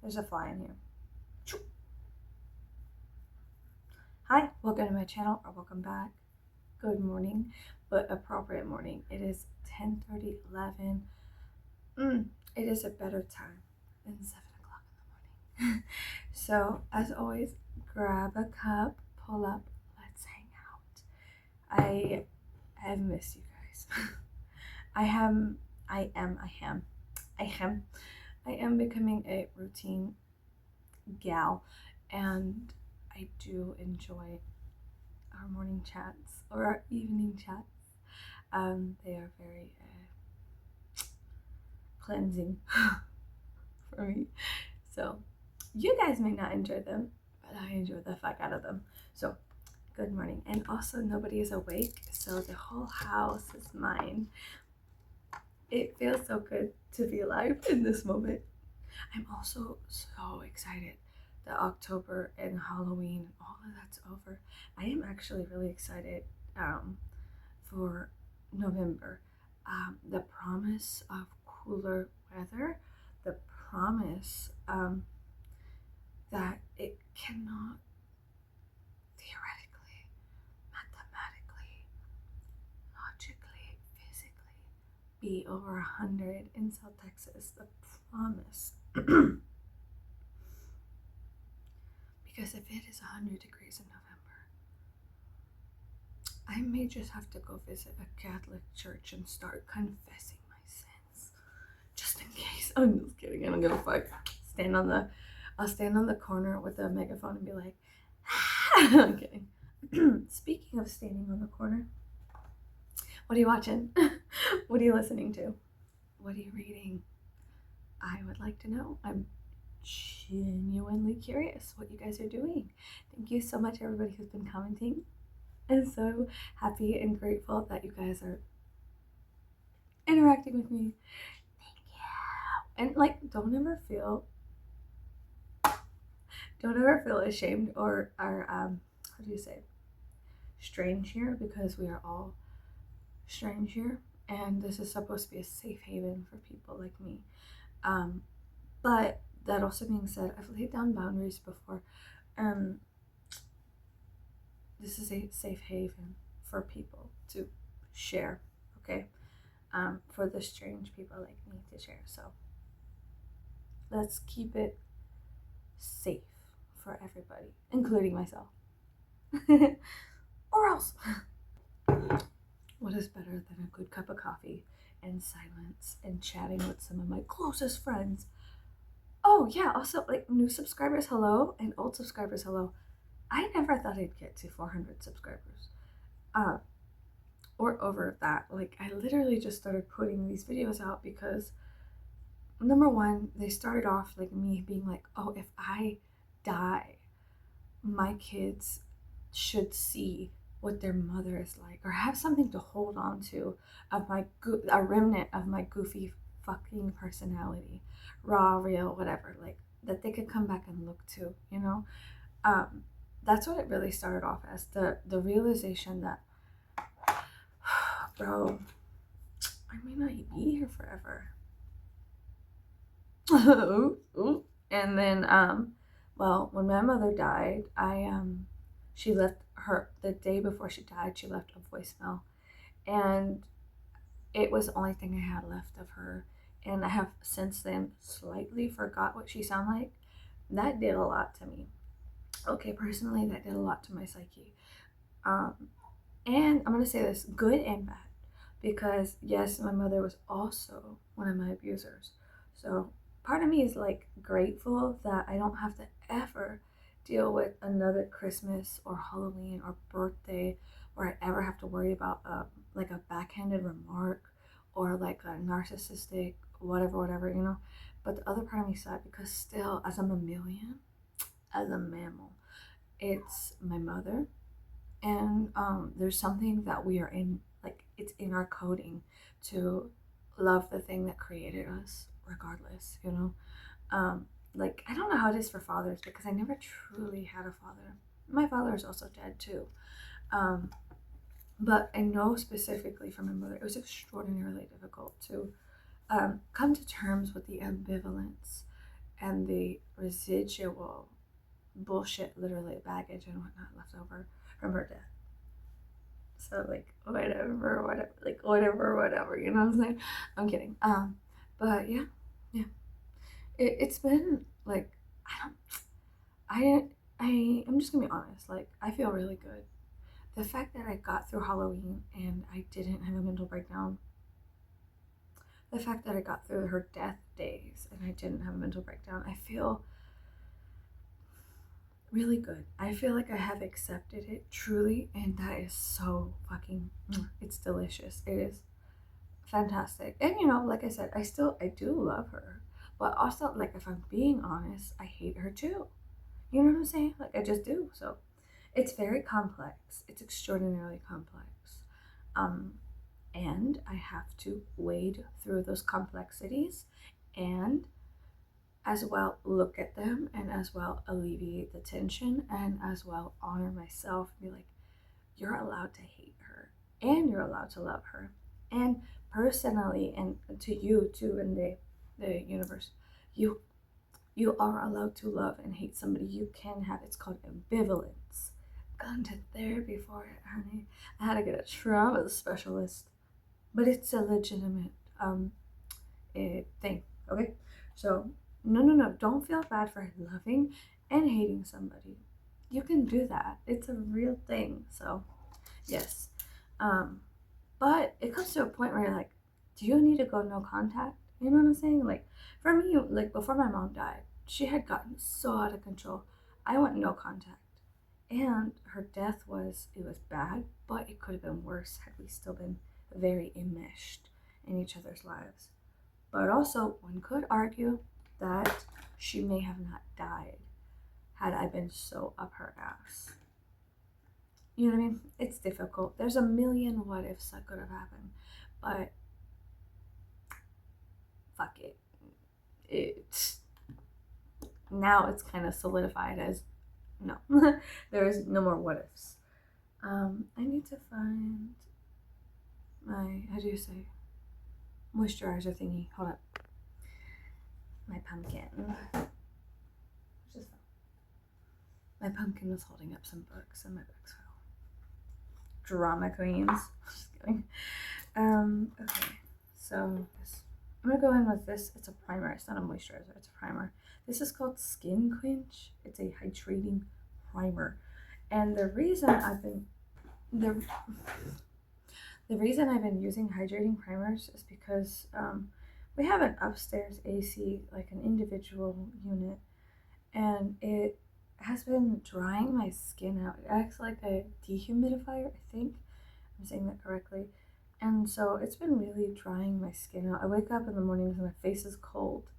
There's a fly in here. Hi, welcome to my channel, or welcome back. Good morning, but appropriate morning. It is 10:30, 11. It is a better time than 7 o'clock in the morning. So, as always, grab a cup, pull up, let's hang out. I have missed you guys. I am, I am, I am, I am, I am becoming a routine gal, and I do enjoy our morning chats or our evening chats. They are very cleansing for me. So you guys may not enjoy them, but I enjoy the fuck out of them. So good morning. And also nobody is awake, so the whole house is mine. It feels so good to be alive in this moment. I'm also so excited that October and Halloween, all of that's over. I am actually really excited for November. The promise of cooler weather, the promise that it cannot theoretically, mathematically, logically, physically be over 100 in South Texas. The promise. Because if it is 100 degrees in November, I may just have to go visit a Catholic church and start confessing my sins. Just in case. I'm just kidding. I don't give a fuck. I'll stand on the corner with a megaphone and be like, ah! I'm kidding. Speaking of standing on the corner, what are you watching? What are you listening to? What are you reading? I would like to know. I'm genuinely curious what you guys are doing. Thank you so much, everybody who's been commenting. I'm so happy and grateful that you guys are interacting with me. Thank you. And like, don't ever feel ashamed or how do you say, strange here, because we are all strange here, and this is supposed to be a safe haven for people like me. But that also being said, I've laid down boundaries before. This is a safe haven for people to share, okay? For the strange people like me to share. So let's keep it safe for everybody, including myself. Or else. What is better than a good cup of coffee and silence and chatting with some of my closest friends? Oh yeah, also like new subscribers, hello, and old subscribers, hello. I never thought I'd get to 400 subscribers. Or over that. Like, I literally just started putting these videos out because, number one, they started off like me being like, oh, if I die, my kids should see what their mother is like, or have something to hold on to of a remnant of my goofy fucking personality, raw, real, whatever, like that they could come back and look to, you know. That's what it really started off as, the realization that, bro, I may not be here forever. And then well, when my mother died, she left her the day before she died, she left a voicemail, and it was the only thing I had left of her, and I have since then slightly forgot what she sounded like. That did a lot to me. Okay, personally, that did a lot to my psyche. And I'm gonna say this, good and bad, because yes, my mother was also one of my abusers. So part of me is like grateful that I don't have to ever deal with another Christmas or Halloween or birthday where I ever have to worry about like a backhanded remark or like a narcissistic whatever, you know. But the other part of me is sad because still, as a mammalian, as a mammal, it's my mother, and there's something that we are in, like it's in our coding to love the thing that created us regardless, you know. Like, I don't know how it is for fathers because I never truly had a father. My father is also dead too. But I know specifically from my mother, it was extraordinarily difficult to come to terms with the ambivalence and the residual bullshit, literally baggage and whatnot left over from her death. So like whatever, you know what I'm saying? I'm kidding. But yeah, yeah. It's been like I don't I'm just gonna be honest, like I feel really good. The fact that I got through Halloween and I didn't have a mental breakdown, the fact that I got through her death days and I didn't have a mental breakdown, I feel really good. I feel like I have accepted it truly, and that is so fucking, it's delicious. It is fantastic. And you know, like I said, I do love her, but also, like, if I'm being honest, I hate her too. You know what I'm saying? Like, I just do. So it's very complex. It's extraordinarily complex. Um, and I have to wade through those complexities and as well look at them and as well alleviate the tension and as well honor myself and be like, you're allowed to hate her and you're allowed to love her. And personally, and to you too, in the universe, you you are allowed to love and hate somebody. You can have, it's called ambivalence. Gone to therapy for it, honey. I had to get a trauma specialist, but it's a legitimate thing. Okay, so no, don't feel bad for loving and hating somebody. You can do that. It's a real thing. So yes, um, but it comes to a point where you're like, do you need to go no contact? You know what I'm saying? Like for me, like before my mom died, she had gotten so out of control. I went no contact. And her death was, it was bad, but it could have been worse had we still been very enmeshed in each other's lives. But also, one could argue that she may have not died had I been so up her ass. You know what I mean? It's difficult. There's a million what ifs that could have happened. But fuck it. It's now it's kind of solidified as no. There is no more what ifs. I need to find my, how do you say, moisturizer thingy. Hold up. My pumpkin. Just my pumpkin was holding up some books and my books fell. Drama queens. Just kidding. Okay. So this, I'm gonna go in with this. It's a primer. It's not a moisturizer. It's a primer. This is called Skin Quench. It's a hydrating primer. And the reason I've been the reason I've been using hydrating primers is because we have an upstairs AC, like an individual unit, and it has been drying my skin out. It acts like a dehumidifier, I think. I'm saying that correctly. And so it's been really drying my skin out. I wake up in the mornings and my face is cold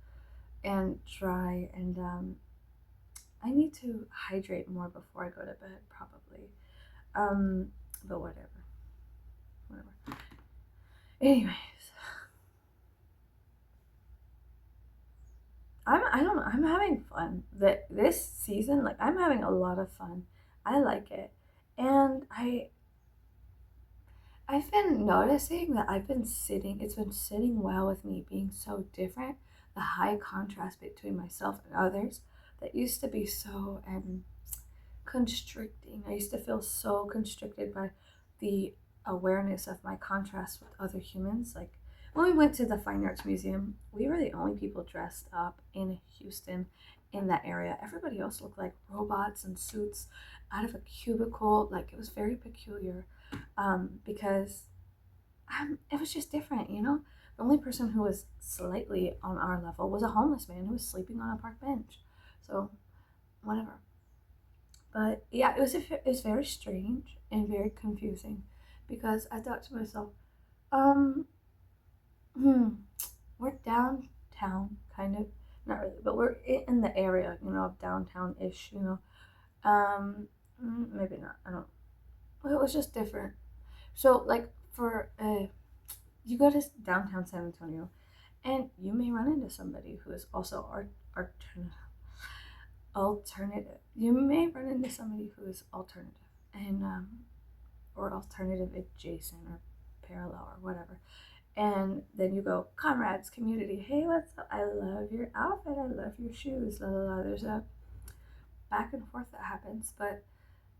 and dry, and I need to hydrate more before I go to bed, probably. But whatever. Anyways, I'm having fun. That this season, like I'm having a lot of fun. I like it, and I've been noticing that it's been sitting well with me being so different. The high contrast between myself and others that used to be so constricting. I used to feel so constricted by the awareness of my contrast with other humans. Like when we went to the Fine Arts Museum, we were the only people dressed up in Houston in that area. Everybody else looked like robots and suits out of a cubicle. Like it was very peculiar because it was just different, you know? The only person who was slightly on our level was a homeless man who was sleeping on a park bench. So, whatever. But yeah, it was very strange and very confusing because I thought to myself, um, hmm, we're downtown, kind of, not really, but we're in the area, you know, downtown-ish, you know. Maybe not. I don't. Well, it was just different. So, like, for you go to downtown San Antonio, and you may run into somebody who is also alternative. You may run into somebody who is alternative and or alternative adjacent or parallel or whatever. And then you go, comrades, community, hey, what's up? I love your outfit, I love your shoes, la la la. There's a back and forth that happens. But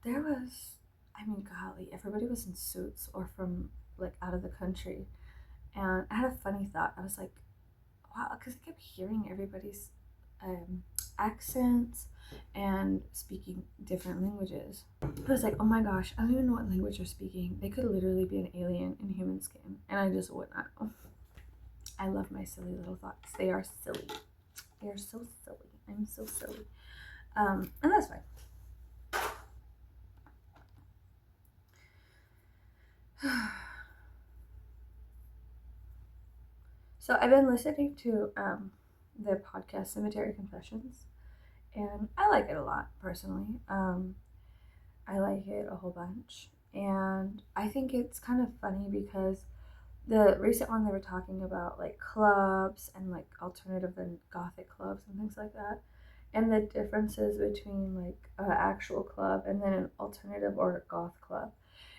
there was, I mean, golly, everybody was in suits or from like out of the country. And I had a funny thought. I was like, wow, because I kept hearing everybody's um, accents and speaking different languages. I was like, oh my gosh, I don't even know what language they're speaking. They could literally be an alien in human skin, and I just would not know. I love my silly little thoughts. They are silly. They are so silly. I'm so silly. And that's fine. So I've been listening to the podcast Cemetery Confessions, and I like it a lot personally. I like it a whole bunch, and I think it's kind of funny because the recent one they were talking about like clubs and like alternative and gothic clubs and things like that, and the differences between like an actual club and then an alternative or a goth club.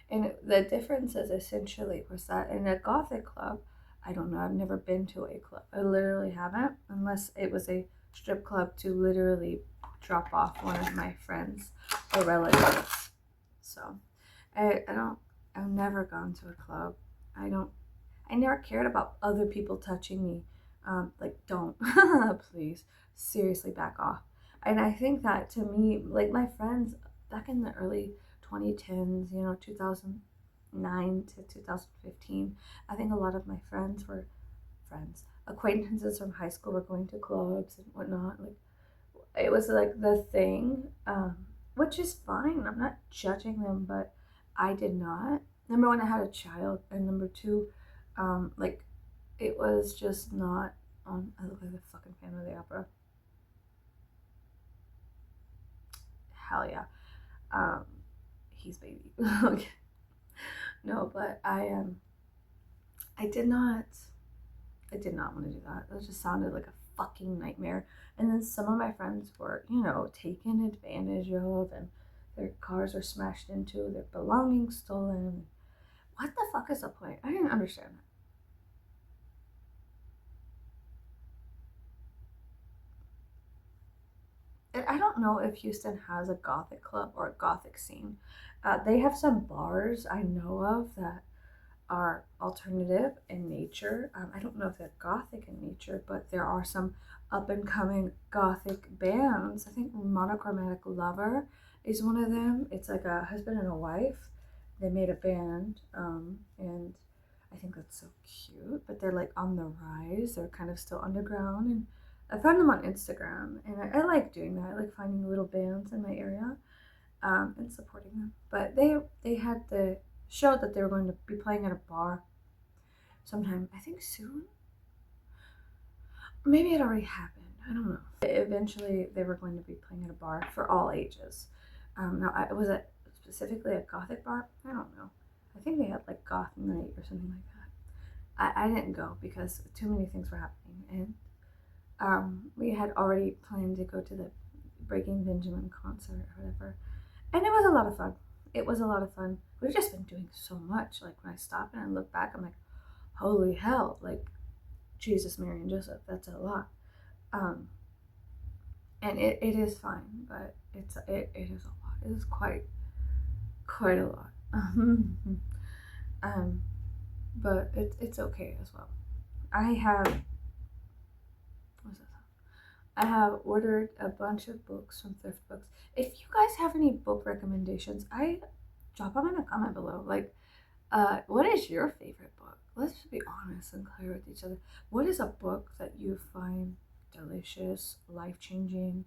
And the difference is essentially was that in a gothic club, I don't know, I've never been to a club. I literally haven't, unless it was a strip club to literally drop off one of my friends or relatives. So I don't, I've never gone to a club. I don't, I never cared about other people touching me. Like, don't, please, seriously back off. And I think that to me, like my friends back in the early 2010s, 2009 to 2015, I think a lot of my friends were friends. Acquaintances from high school were going to clubs and whatnot. Like, it was like the thing, which is fine. I'm not judging them, but I did not. Number one, I had a child, and number two, like it was just not on. I look like the fucking Phantom of the Opera. Hell yeah. Um, he's baby. Okay. No, but I did not. I did not want to do that. It just sounded like a fucking nightmare. And then some of my friends were, taken advantage of, and their cars were smashed into, their belongings stolen. What the fuck is the point? I didn't understand that. And I don't know if Houston has a gothic club or a gothic scene. They have some bars I know of that are alternative in nature. I don't know if they're gothic in nature, but there are some up and coming gothic bands. I think Monochromatic Lover is one of them. It's like a husband and a wife. They made a band, and I think that's so cute. But they're like on the rise. They're kind of still underground, and I found them on Instagram, and I like doing that. I like finding little bands in my area, and supporting them. But they had the show that they were going to be playing at a bar sometime, I think soon. Maybe it already happened. I don't know. Eventually, they were going to be playing at a bar for all ages. Now, was it specifically a gothic bar? I don't know. I think they had like goth night or something like that. I didn't go because too many things were happening, and we had already planned to go to the Breaking Benjamin concert or whatever, and it was a lot of fun. It was a lot of fun. We've just been doing so much. Like when I stop and I look back, I'm like, holy hell! Like Jesus, Mary, and Joseph. That's a lot. Um, and it is fine, but it is a lot. It is quite a lot. um, but it's okay as well. I have what's this? I have ordered a bunch of books from Thrift Books. If you guys have any book recommendations, I drop them in the comment below. Like, what is your favorite book? Let's be honest and clear with each other. What is a book that you find delicious, life changing,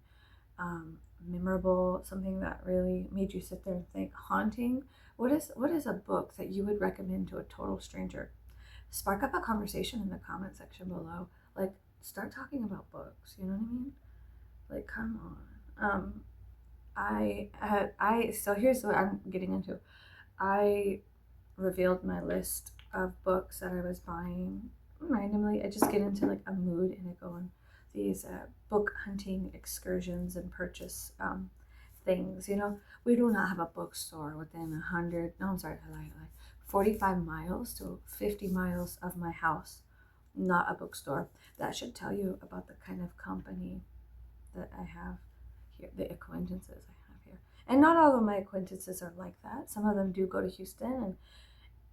memorable, something that really made you sit there and think, haunting? What is a book that you would recommend to a total stranger? Spark up a conversation in the comment section below. Like, start talking about books. You know what I mean? Like, come on. So here's what I'm getting into. I revealed my list of books that I was buying randomly. I just get into like a mood and I go on these book hunting excursions and purchase things. We do not have a bookstore within 100. No, I'm sorry, I lied. 45 miles to 50 miles of my house, not a bookstore. That should tell you about the kind of company that I have here, the acquaintances I have here. And not all of my acquaintances are like that. Some of them do go to Houston,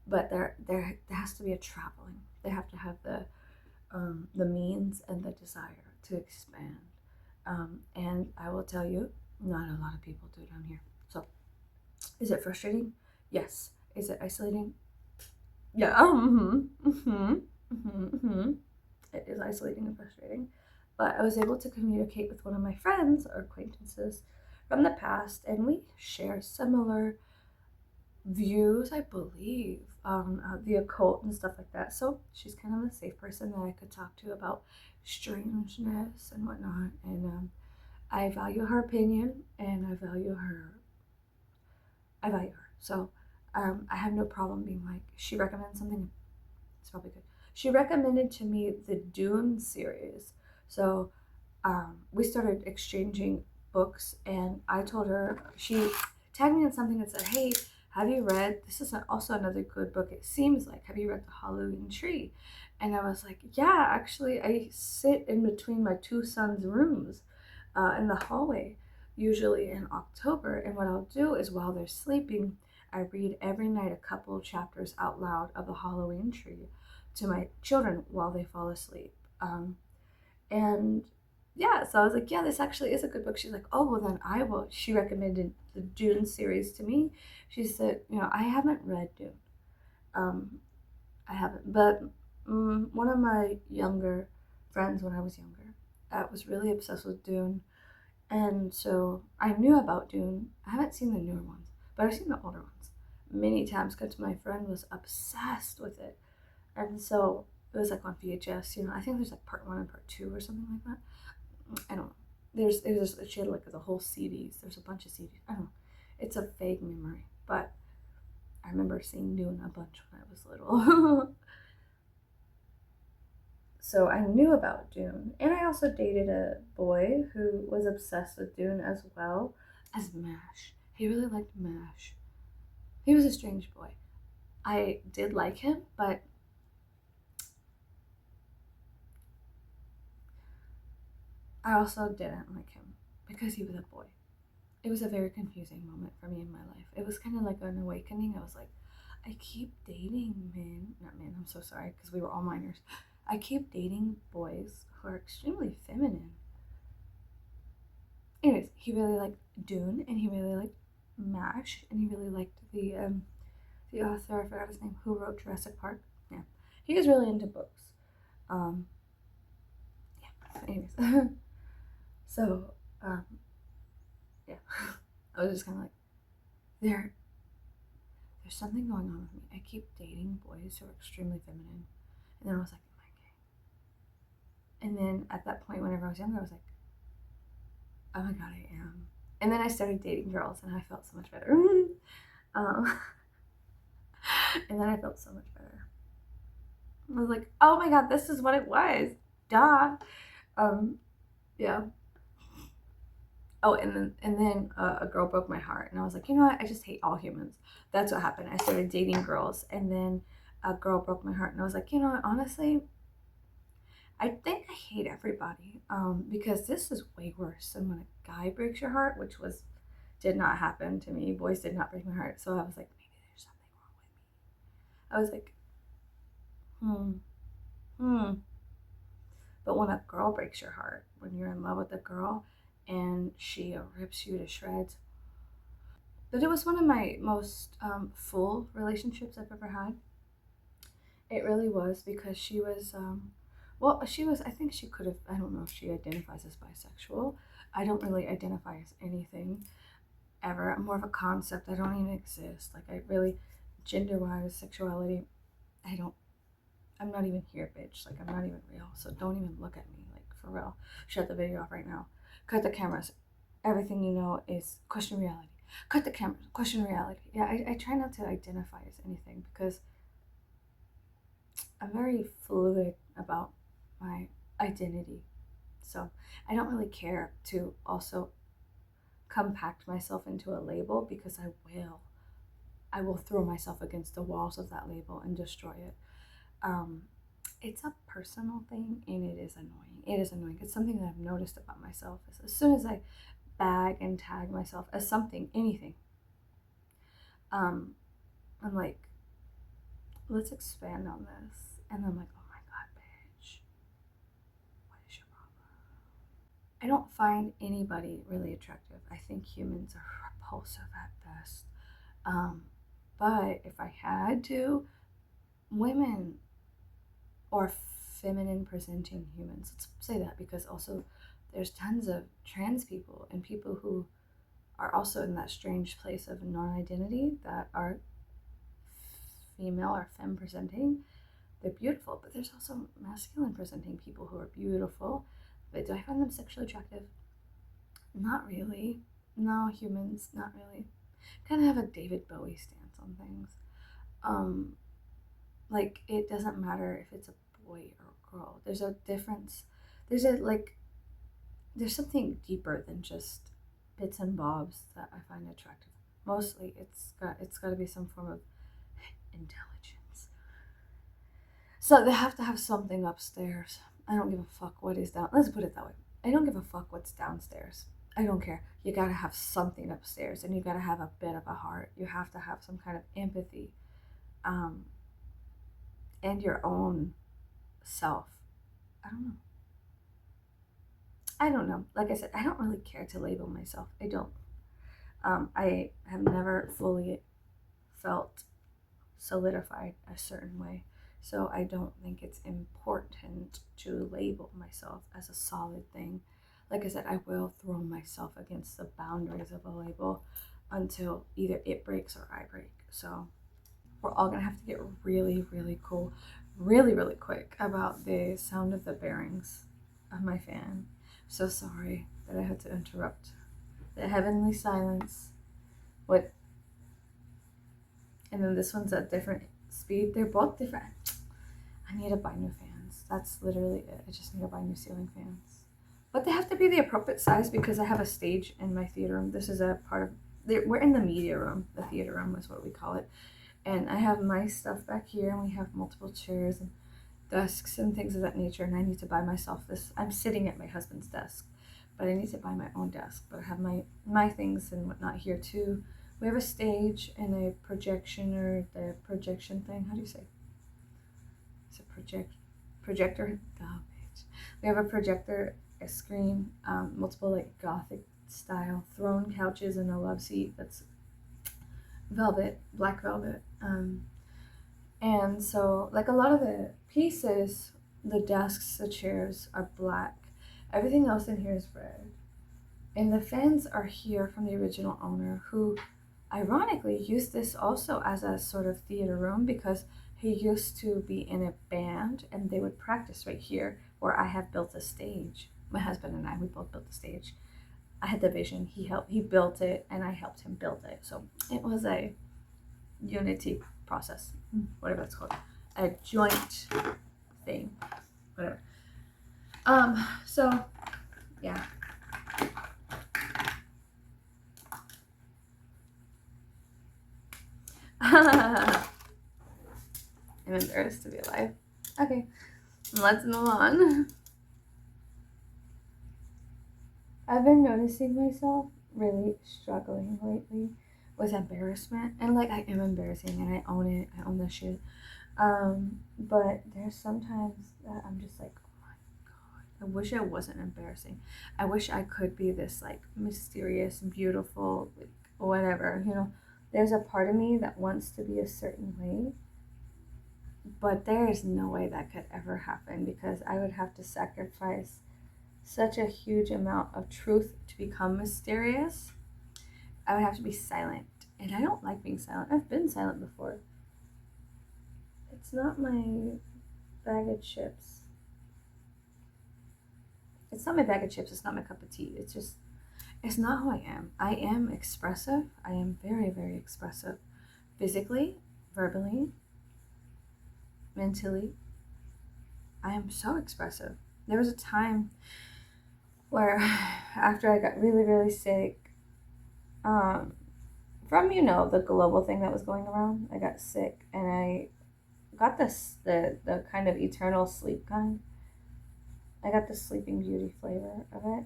but there has to be a traveling. They have to have the means and the desire to expand. And I will tell you, not a lot of people do down here. So, is it frustrating? Yes. Is it isolating? Yeah. It is isolating and frustrating. But I was able to communicate with one of my friends or acquaintances from the past, and we share similar views, I believe, on the occult and stuff like that. So she's kind of a safe person that I could talk to about strangeness and whatnot. And I value her opinion, and I value her. I value her. So I have no problem being like, she recommends something, it's probably good. She recommended to me the Dune series. So we started exchanging books, and I told her, she tagged me on something that said, hey, have you read, this is also another good book, it seems like, have you read The Halloween Tree? And I was like, yeah, actually, I sit in between my two sons' rooms in the hallway, usually in October. And what I'll do is while they're sleeping, I read every night a couple of chapters out loud of The Halloween Tree to my children while they fall asleep. And yeah, so I was like, yeah, this actually is a good book. She's like, oh, well, then I will. She recommended the Dune series to me. She said, I haven't read Dune. I haven't, but one of my younger friends when I was younger was really obsessed with Dune. And so I knew about Dune. I haven't seen the newer ones, but I've seen the older ones many times because my friend was obsessed with it. And so it was like on VHS, I think there's like part one and part two or something like that. I don't know. She had like the whole CDs. There's a bunch of CDs. I don't know. It's a vague memory, but I remember seeing Dune a bunch when I was little. So I knew about Dune, and I also dated a boy who was obsessed with Dune as well as MASH. He really liked MASH. He was a strange boy. I did like him, but I also didn't like him because he was a boy. It was a very confusing moment for me in my life. It was kind of like an awakening. I was like, I keep dating not men, I'm so sorry, because we were all minors. I keep dating boys who are extremely feminine. Anyways, he really liked Dune, and he really liked MASH, and he really liked the author, I forgot his name, who wrote Jurassic Park. Yeah, he was really into books. Um, yeah. Anyways, so yeah, I was just kind of like, there's something going on with me. I keep dating boys who are extremely feminine, and then I was like, am I gay? And then at that point, whenever I was younger, I was like, oh my god, I am. And then I started dating girls, and I felt so much better. And then I felt so much better. I was like, oh my god, this is what it was. Duh. Yeah. Oh, and then a girl broke my heart, and I was like, you know what? I just hate all humans. That's what happened. I started dating girls, and then a girl broke my heart, and I was like, you know what? Honestly, I think I hate everybody. Because this is way worse than when a guy breaks your heart, which did not happen to me. Boys did not break my heart, so I was like, maybe there's something wrong with me. I was like, hmm. But when a girl breaks your heart, when you're in love with a girl and she rips you to shreds. But it was one of my most full relationships I've ever had. It really was because she was, I think she could have, I don't know if she identifies as bisexual. I don't really identify as anything ever. I'm more of a concept. I don't even exist. Like, I really, gender wise, sexuality, I'm not even here, bitch. Like, I'm not even real. So don't even look at me. Like, for real. Shut the video off right now. Cut the cameras. Everything you know is question reality. Cut the cameras. Question reality. Yeah, I try not to identify as anything because I'm very fluid about my identity. So I don't really care to also compact myself into a label because I will. I will throw myself against the walls of that label and destroy it. Um, it's a personal thing, and it is annoying. It is annoying. It's something that I've noticed about myself. Is as soon as I bag and tag myself as something, anything, um, I'm like, let's expand on this. And I'm like, oh my God, bitch, what is your problem? I don't find anybody really attractive. I think humans are repulsive at best. Um, but if I had to, women or feminine presenting humans, let's say that, because also there's tons of trans people and people who are also in that strange place of non-identity that are female or femme presenting. They're beautiful, but there's also masculine presenting people who are beautiful. But do I find them sexually attractive? Not really. No, humans, not really. Kind of have a David Bowie stance on things. Um, like it doesn't matter if it's a boy or a girl. There's a difference. There's a like. There's something deeper than just bits and bobs that I find attractive. Mostly, it's got to be some form of intelligence. So they have to have something upstairs. I don't give a fuck what is down. Let's put it that way. I don't give a fuck what's downstairs. I don't care. You gotta have something upstairs, and you gotta have a bit of a heart. You have to have some kind of empathy, um, and your own self. I don't know. I don't know. Like I said, I don't really care to label myself. I don't. I have never fully felt solidified a certain way. So I don't think it's important to label myself as a solid thing. Like I said, I will throw myself against the boundaries of a label until either it breaks or I break. So we're all gonna have to get really, really cool, really, really quick about the sound of the bearings of my fan. So sorry that I had to interrupt the heavenly silence. What? And then this one's at different speed. They're both different. I need to buy new fans. That's literally it. I just need to buy new ceiling fans. But they have to be the appropriate size because I have a stage in my theater room. This is a part of. We're in the media room. The theater room is what we call it. And I have my stuff back here, and we have multiple chairs and desks and things of that nature. And I need to buy myself this. I'm sitting at my husband's desk, but I need to buy my own desk. But I have my things and whatnot here too. We have a stage and a projection, or the projection thing. How do you say? It's a projector. Oh, bitch. We have a projector, a screen, multiple like gothic style throne couches, and a love seat that's velvet, black velvet. And so like a lot of the pieces, the desks, the chairs are black. Everything else in here is red. And the fans are here from the original owner, who ironically used this also as a sort of theater room because he used to be in a band and they would practice right here where I have built a stage. My husband and I, we both built the stage. I had the vision, he built it, and I helped him build it. So it was a unity process, whatever it's called, a joint thing, whatever. So yeah. I'm embarrassed to be alive. Okay, let's move on. I've been noticing myself really struggling lately with embarrassment, and like I am embarrassing, and I own it. I own this shit. But there's sometimes that I'm just like, oh my God, I wish I wasn't embarrassing. I wish I could be this like mysterious, beautiful, like whatever. There's a part of me that wants to be a certain way, but there is no way that could ever happen because I would have to sacrifice such a huge amount of truth to become mysterious. I would have to be silent. And I don't like being silent. I've been silent before. It's not my bag of chips. It's not my bag of chips. It's not my cup of tea. It's not who I am. I am expressive. I am very, very expressive. Physically, verbally, mentally. I am so expressive. There was a time where after I got really, really sick, from the global thing that was going around. I got sick, and I got the kind of eternal sleep kind. I got the Sleeping Beauty flavor of it,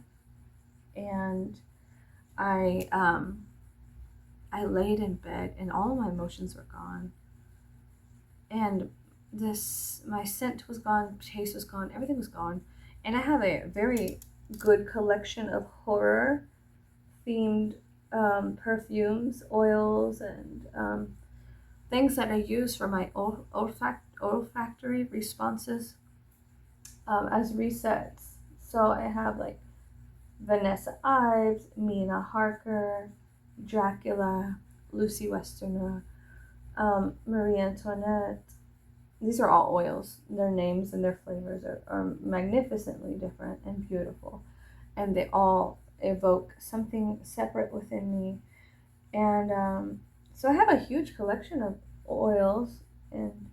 and I I laid in bed, and all of my emotions were gone, and this my scent was gone, taste was gone, everything was gone, and I have a very good collection of horror themed perfumes, oils, and things that I use for my olfactory responses as resets. So I have like Vanessa Ives, Mina Harker, Dracula, Lucy Westenra, Marie Antoinette. These are all oils. Their names and their flavors are magnificently different and beautiful. And they all evoke something separate within me. And so I have a huge collection of oils. And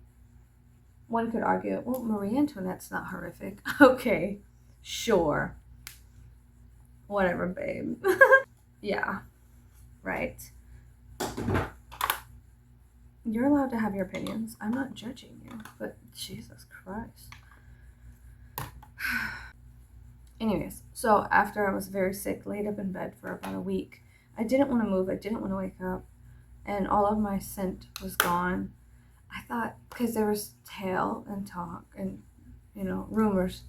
one could argue, well, Marie Antoinette's not horrific. Okay, sure. Whatever, babe. Yeah, right. You're allowed to have your opinions. I'm not judging you, but Jesus Christ. Anyways, so after I was very sick, laid up in bed for about a week, I didn't want to move, I didn't want to wake up, and all of my scent was gone. I thought, because there was tale and talk and, rumors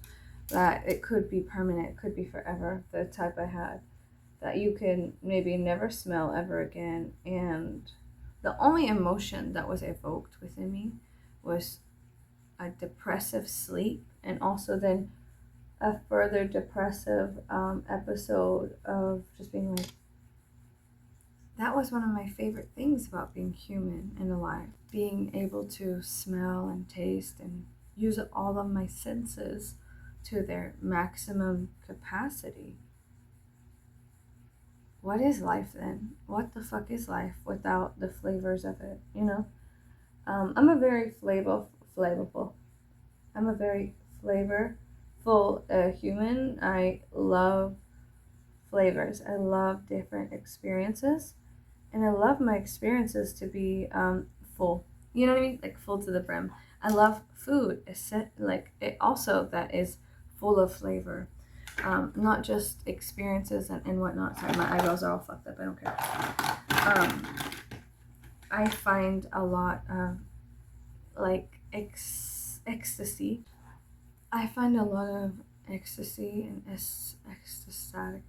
that it could be permanent, it could be forever, the type I had, that you can maybe never smell ever again. And the only emotion that was evoked within me was a depressive sleep, and also then a further depressive episode of just being like, that was one of my favorite things about being human and alive. Being able to smell and taste and use all of my senses to their maximum capacity. What is life then? What the fuck is life without the flavors of it? I'm a very flavorful. I'm a very flavorful human. I love flavors. I love different experiences, and I love my experiences to be full. You know what I mean? Like full to the brim. I love food. Like it also that is full of flavor. Not just experiences and whatnot. Sorry, my eyebrows are all fucked up. I don't care. I find a lot of like ecstasy. I find a lot of ecstasy and ecstatic.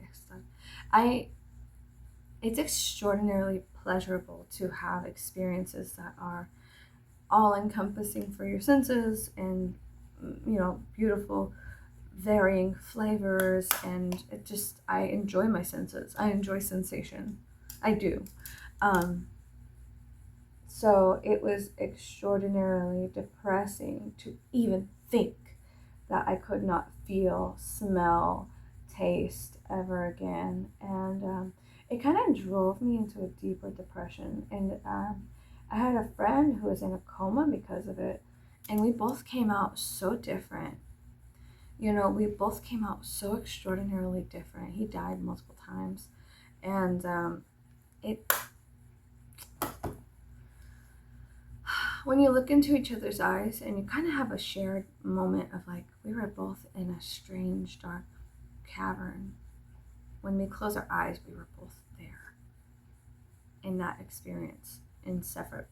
I It's extraordinarily pleasurable to have experiences that are all encompassing for your senses, and beautiful varying flavors, and I enjoy my senses. I enjoy sensation. I do. um, so it was extraordinarily depressing to even think that I could not feel, smell, taste ever again. And it kind of drove me into a deeper depression. And I had a friend who was in a coma because of it. And we both came out so different. We both came out so extraordinarily different. He died multiple times. And it when you look into each other's eyes and you kind of have a shared moment of like, we were both in a strange dark cavern. When we close our eyes, we were both there in that experience, in separate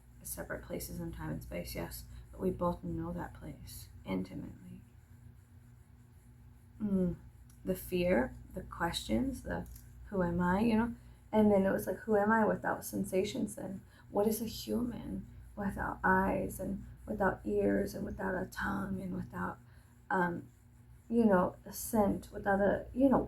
places in time and space, yes, but we both know that place intimately. The fear, the questions, the who am I, and then it was like, who am I without sensations then? What is a human without eyes and without ears and without a tongue and without a scent, without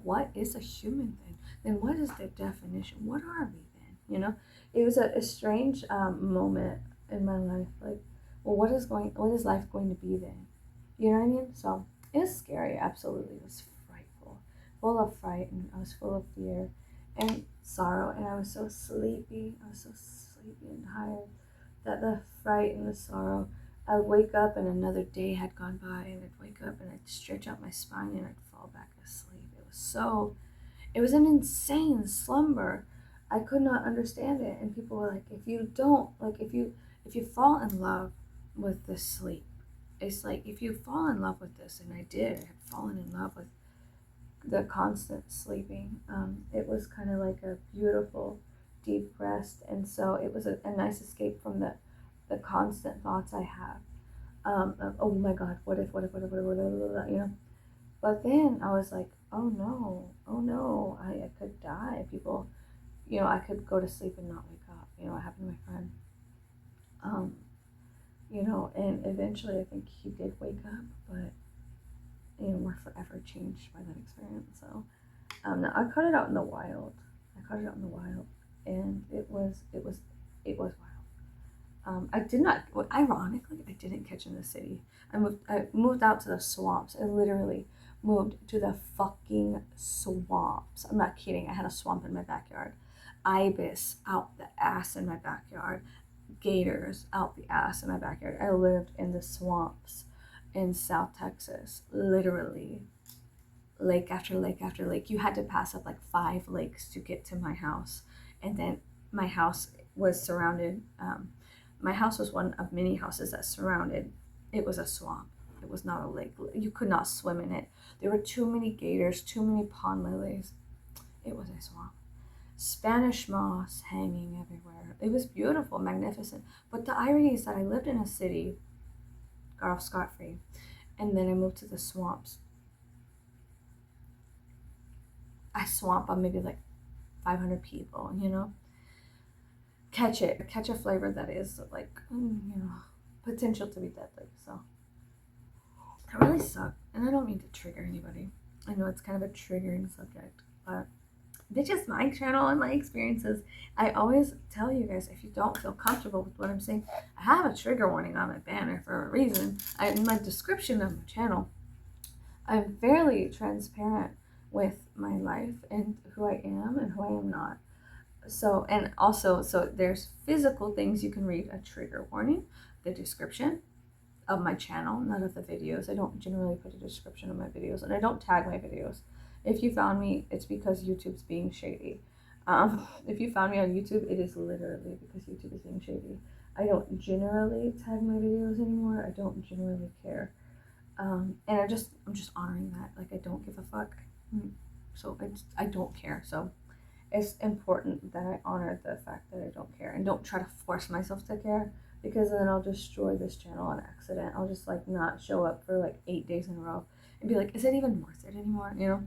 what is a human then what is their definition? What are we then? It was a strange moment in my life, like, well, what is life going to be then? You know what I mean? So it was scary. Absolutely, it was frightful, full of fright, and I was full of fear and sorrow, and I was so sleepy. I was so sleepy and tired that the fright and the sorrow, I'd wake up and another day had gone by, and I'd wake up and I'd stretch out my spine and I'd fall back asleep. It was an insane slumber. I could not understand it. And people were like, if you don't, like, if you fall in love with the sleep, it's like, if you fall in love with this, and I did, I had fallen in love with the constant sleeping. It was kind of like a beautiful, deep rest. And so it was a nice escape from the constant thoughts I have. Of, oh my God, what if, you know? But then I was like, oh no, I could die. People, you know, I could go to sleep and not wake up. You know, what happened to my friend. Um, you know, and eventually I think he did wake up, but, you know, we're forever changed by that experience. So, no, I cut it out in the wild. I cut it out in the wild, and it was wild. I did not. Ironically, I didn't catch in the city. I moved out to the swamps. I literally moved to the fucking swamps. I'm not kidding. I had a swamp in my backyard. Ibis out the ass in my backyard. Gators out the ass in my backyard. I lived in the swamps in South Texas. Literally, lake after lake after lake. You had to pass up like 5 lakes to get to my house, and then my house was surrounded. My house was one of many houses that surrounded. It was a swamp. It was not a lake. You could not swim in it. There were too many gators, too many pond lilies. It was a swamp. Spanish moss hanging everywhere. It was beautiful, magnificent. But the irony is that I lived in a city, got off scot free, and then I moved to the swamps. A swamp on maybe like 500 people, you know? Catch a flavor that is like, you know, potential to be deadly. So that really sucked. And I don't mean to trigger anybody. I know it's kind of a triggering subject, but this is my channel and my experiences. I always tell you guys, if you don't feel comfortable with what I'm saying, I have a trigger warning on my banner for a reason. In my description of my channel, I'm fairly transparent with my life and who I am and who I am not. So, and also, so there's physical things you can read, a trigger warning, the description of my channel, not of the videos. I don't generally put a description of my videos, and I don't tag my videos. If you found me, it's because YouTube's being shady. If you found me on YouTube, it is literally because YouTube is being shady. I don't generally tag my videos anymore. I don't generally care. And I'm just honoring that. Like, I don't give a fuck. So I don't care. So it's important that I honor the fact that I don't care and don't try to force myself to care, because then I'll destroy this channel on accident. I'll just like not show up for like 8 days in a row and be like, is it even worth it anymore? You know,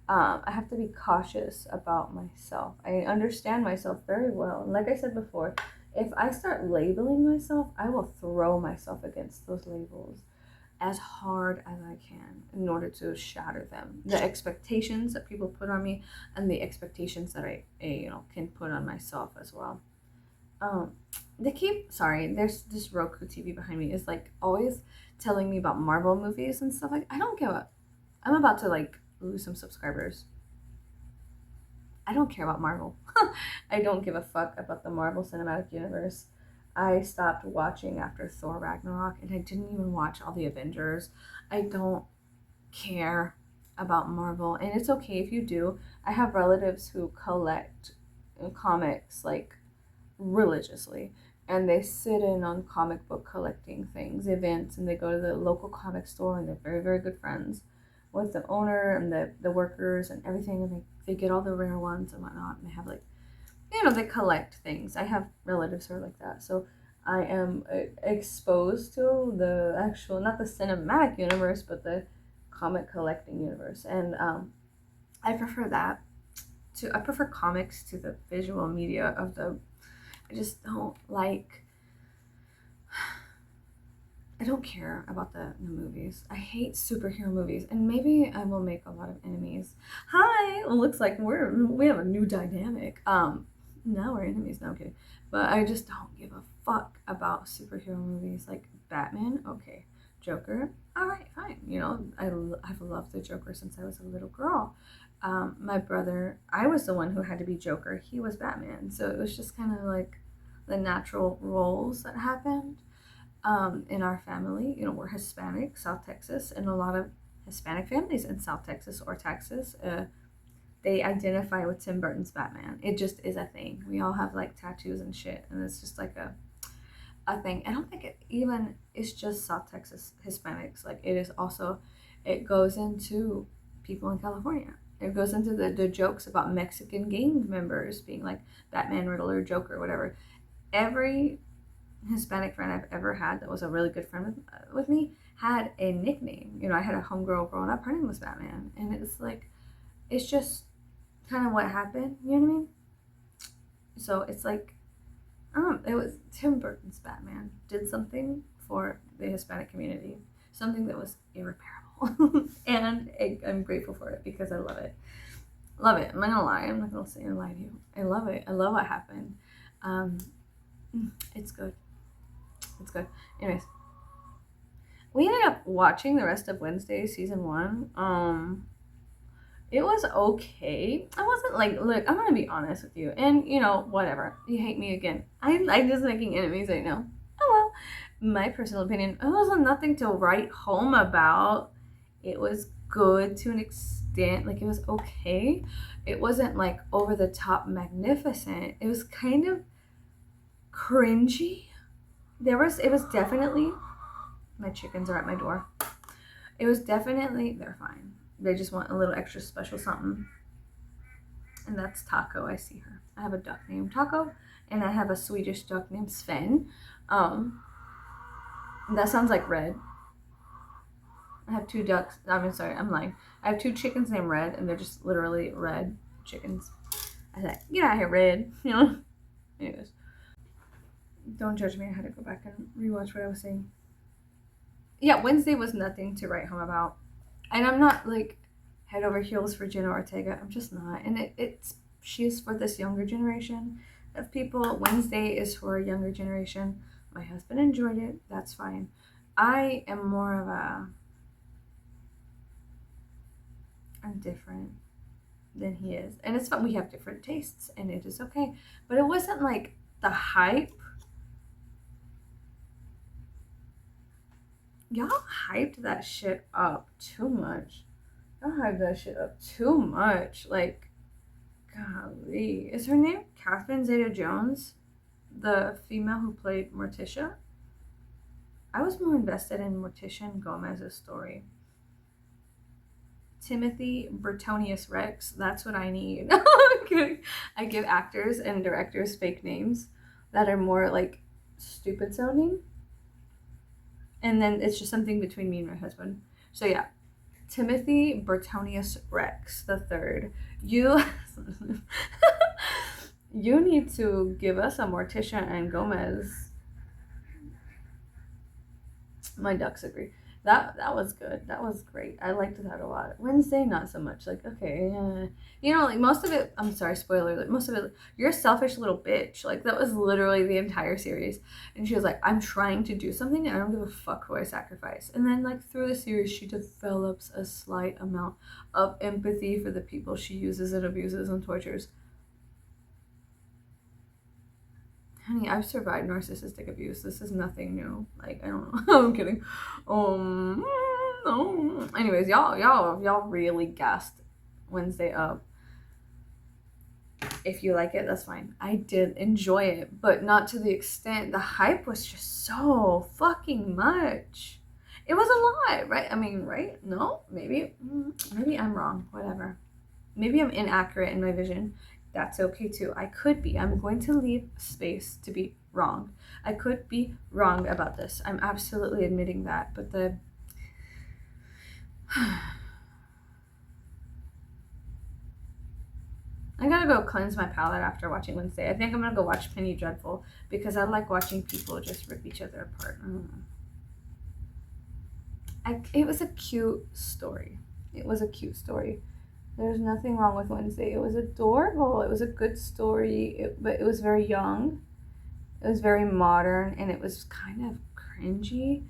I have to be cautious about myself. I understand myself very well. And like I said before, if I start labeling myself, I will throw myself against those labels as hard as I can in order to shatter them. The expectations that people put on me and the expectations that I you know, can put on myself as well. There's this Roku TV behind me is like always telling me about Marvel movies and stuff. Like, I don't give up. I'm about to like lose some subscribers. I don't care about Marvel. I don't give a fuck about the Marvel Cinematic Universe. I stopped watching after Thor Ragnarok, and I didn't even watch all the Avengers. I don't care about Marvel, and it's okay if you do. I have relatives who collect comics like religiously, and they sit in on comic book collecting things, events, and they go to the local comic store, and they're very, very good friends with the owner and the workers and everything, and they get all the rare ones and whatnot, and they have like, you know, they collect things. I have relatives who are like that. So I am exposed to the actual, not the cinematic universe, but the comic collecting universe. And I prefer that I prefer comics to the visual media of I just don't like, I don't care about the movies. I hate superhero movies, and maybe I will make a lot of enemies. Hi, it looks like we have a new dynamic. Now we're enemies. No, I'm kidding. But I just don't give a fuck about superhero movies like Batman. Okay, Joker. All right, fine. You know, I've loved the Joker since I was a little girl. My brother, I was the one who had to be Joker. He was Batman, so it was just kind of like the natural roles that happened. In our family, you know, we're Hispanic, South Texas, and a lot of Hispanic families in South Texas or Texas they identify with Tim Burton's Batman. It just is a thing. We all have like tattoos and shit, and it's just like a thing. I don't think it even is just South Texas Hispanics. Like it is also, it goes into people in California. It goes into the jokes about Mexican gang members being like Batman, Riddler, Joker, whatever. Every Hispanic friend I've ever had that was a really good friend with me had a nickname. I had a homegirl growing up. Her name was Batman, and it's like, it's just kind of what happened. You know what I mean? So it's like, it was Tim Burton's Batman did something for the Hispanic community, something that was irreparable, and I'm grateful for it because I love it. Love it. I'm not gonna lie. I'm not gonna say and lie to you. I love it. I love what happened. Um, it's good. It's good. Anyways, we ended up watching the rest of Wednesday season 1. It was okay. I wasn't like, look, I'm gonna be honest with you, and whatever. You hate me again. I just making enemies right now. Oh well. My personal opinion, it wasn't nothing to write home about. It was good to an extent. Like, it was okay. It wasn't like over the top magnificent. It was kind of cringy. It was definitely, my chickens are at my door. It was definitely, they're fine. They just want a little extra special something. And that's Taco. I see her. I have a duck named Taco, and I have a Swedish duck named Sven. That sounds like Red. I have 2 ducks. I'm sorry, I'm lying. I have 2 chickens named Red, and they're just literally red chickens. I said, get out of here, Red. Anyways. Don't judge me. I had to go back and rewatch what I was saying. Yeah, Wednesday was nothing to write home about. And I'm not like head over heels for Jenna Ortega. I'm just not. And she's for this younger generation of people. Wednesday is for a younger generation. My husband enjoyed it. That's fine. I am more of I'm different than he is. And it's fun. We have different tastes, and it is okay. But it wasn't like the hype. Y'all hyped that shit up too much. Y'all hyped that shit up too much. Like, golly. Is her name Catherine Zeta-Jones? The female who played Morticia? I was more invested in Morticia and Gomez's story. Timothy Bertonius Rex. That's what I need. I'm kidding. I give actors and directors fake names that are more like stupid sounding. And then it's just something between me and my husband. So yeah, Timothy Bertonius Rex the third. You need to give us a Morticia and Gomez. My ducks agree. That was good. That was great. I liked that a lot. Wednesday, not so much. Like, okay, like most of it. I'm sorry, spoiler. Like most of it, you're a selfish little bitch. Like that was literally the entire series. And she was like, I'm trying to do something, and I don't give a fuck who I sacrifice. And then like through the series, she develops a slight amount of empathy for the people she uses and abuses and tortures. Honey, I've survived narcissistic abuse. This is nothing new. Like, I don't know. I'm kidding. No. Anyways, y'all really gassed Wednesday up. If you like it, that's fine. I did enjoy it, but not to the extent. The hype was just so fucking much. It was a lot, right? I mean, right? No? Maybe I'm wrong. Whatever. Maybe I'm inaccurate in my vision. That's okay too. I could be. I'm going to leave space to be wrong. I could be wrong about this. I'm absolutely admitting that. But I gotta go cleanse my palate after watching Wednesday. I think I'm gonna go watch Penny Dreadful because I like watching people just rip each other apart. It was a cute story. There's nothing wrong with Wednesday. It was adorable. It was a good story, but it was very young. It was very modern, and it was kind of cringy.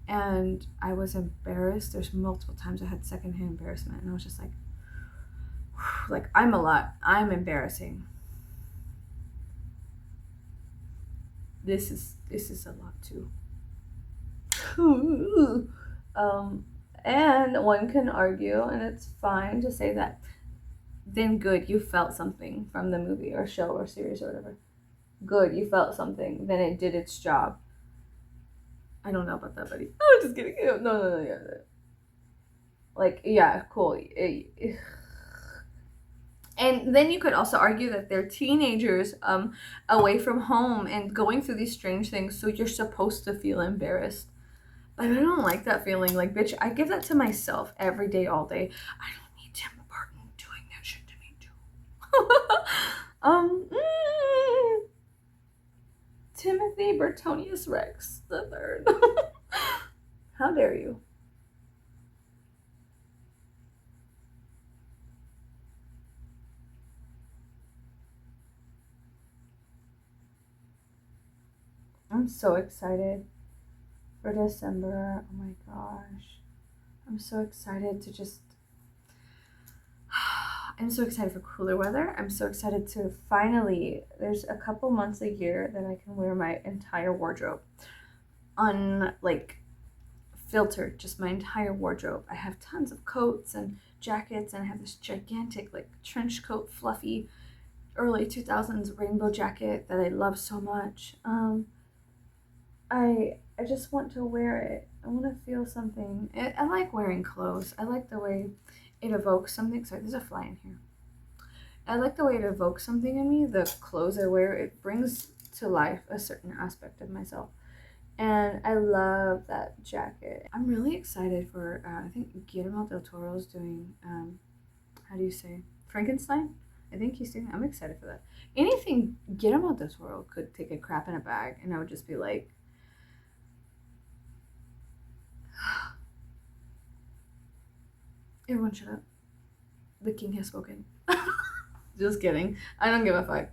And I was embarrassed. There's multiple times I had secondhand embarrassment, and I was just like, I'm embarrassing. This is a lot too. And one can argue, and it's fine to say that then good, you felt something from the movie or show or series or whatever. Good, you felt something, then it did its job. I don't know about that, buddy. Oh, just kidding. No, no, no, yeah. Like, yeah, cool. And then you could also argue that they're teenagers away from home and going through these strange things, so you're supposed to feel embarrassed. But I don't like that feeling. Like, bitch, I give that to myself every day, all day. I don't need Tim Burton doing that shit to me, too. um, mm, Timothy Bertonius Rex the third. How dare you? I'm so excited for December. Oh my gosh. I'm so excited to just. I'm so excited for cooler weather. I'm so excited to finally. There's a couple months a year that I can wear my entire wardrobe like filtered, just my entire wardrobe. I have tons of coats and jackets, and I have this gigantic, like, trench coat, fluffy, early 2000s rainbow jacket that I love so much. I just want to wear it. I want to feel something. I like wearing clothes. I like the way it evokes something. Sorry, there's a fly in here. I like the way it evokes something in me. The clothes I wear, it brings to life a certain aspect of myself. And I love that jacket. I'm really excited for, I think Guillermo del Toro's doing, how do you say, Frankenstein? I think he's doing, I'm excited for that. Anything Guillermo del Toro could take a crap in a bag, and I would just be like, everyone shut up. The king has spoken. Just kidding. I don't give a fuck.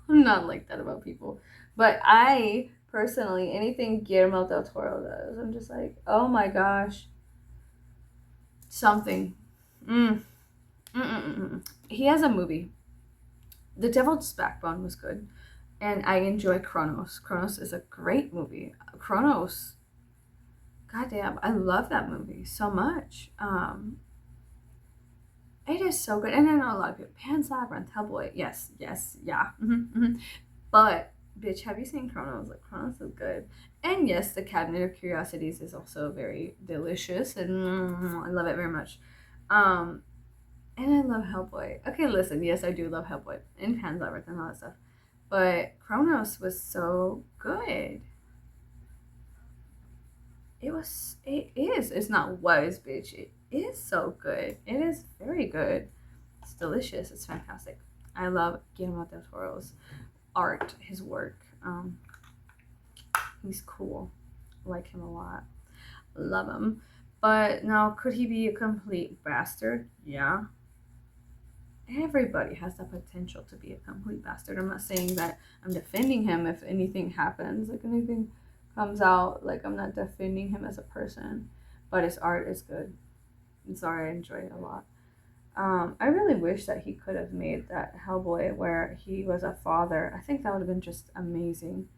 I'm not like that about people. But I personally, anything Guillermo del Toro does, I'm just like, oh my gosh. Something. Mm. Mm-mm-mm. He has a movie. The Devil's Backbone was good. And I enjoy Kronos. Kronos is a great movie. Kronos, goddamn, I love that movie so much. It is so good. And I know a lot of people, Pan's Labyrinth, Hellboy, yes, yes, yeah. But, bitch, have you seen Kronos? Like, Kronos is good. And yes, the Cabinet of Curiosities is also very delicious, and I love it very much. Um, and I love Hellboy. Okay, listen, yes, I do love Hellboy and Pan's Labyrinth and all that stuff. But Kronos was so good. It's not was, bitch. It is so good. It is very good. It's delicious. It's fantastic. I love Guillermo del Toro's art, his work. He's cool. I like him a lot. Love him. But now, could he be a complete bastard? Yeah. Everybody has the potential to be a complete bastard. I'm not saying that I'm defending him if anything happens, like anything comes out. Like, I'm not defending him as a person, but his art is good. It's art I enjoy a lot. I really wish that he could have made that Hellboy where he was a father. I think that would have been just amazing.